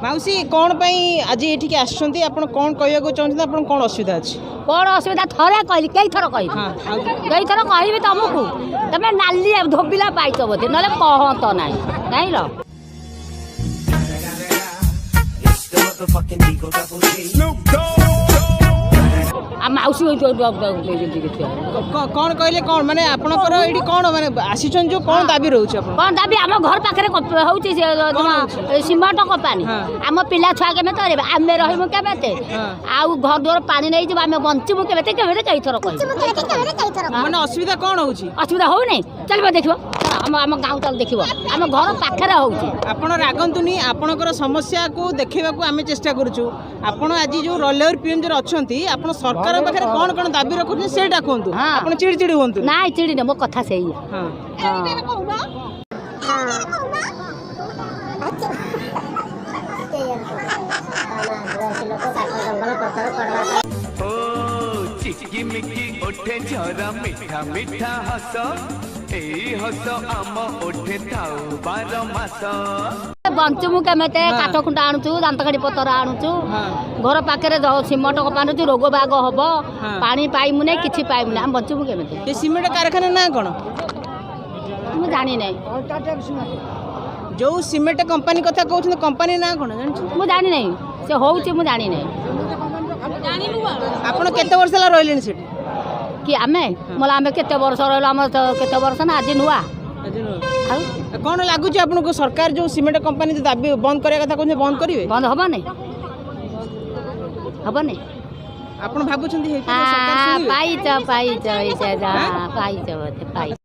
माउसी कौन आज ये आसुँच कौन कहूँ चाहते आप कौन असुविधा अच्छी कौन असुविधा थरे कहली कई थर कह कई थर कह तुमको तुम नाली धोबिला पाइच बोधे ना कहत ना जान माउसी कौन कहले कौन माने आपनकर एडी कौन माने आसीछन जो कौन दाबी रहउछ आपन कौन दाबी आम घर पाखरे होउची सीमेंट कंपनी आम पिला छुआ केमे तरेबे आमे रहिमु केमेते आ घर द्वार पानी नै जब आमे बंचिमु केमेते केमेते कई थर कहि माने असुविधा कौन होउची असुविधा हो नै चलबे देखिबो आम गाँव चल देखिबो आम घर पाखरे होउची आपण रागंतुनी आपनकर समस्या को देखैबा को आमे चेष्टा करूछु आपण आज जो रोलर पीएम जो अछंती आपण सरकार पाखरे कौन कौन दाबी रखुछ सेटा कहंतु आपण चिड़चिड़ी होंतु ना चिड़ी न मो कथा सही हां चिकी मिकी ओठे झरा मीठा मीठा हस एई हस आम ओठे थाउ 12 मास बंचमु केमेते काठ खुंटा आणुचु दांतकाडी पतर आणुचु घर पाखरे सिमेंट कपानुचु रोग बाग हबो पानी पाइमु नै किछि पाइमु नै हम बंचमु केमेते ये सिमेंट कारखाना ना कोन मु जानि नै जो सिमेंट कंपनी कथा कहउछन कंपनी ना कोन जानि मु जानि नै से होउची मु जानि नै आपण केते वर्ष ला रहलेन सेट कि आमे मला आमे केते वर्ष रहलो हम केते वर्ष ना आज नुआ कौन लगुच आपको सरकार जो सिमेंट कंपनी जो दाबी बंद करिया कथा कहउछन बंद करिवे बंद हबो नै आपण भाबुछन सरकार सुनिवे पाइच पाइच पाइच बोते पाइच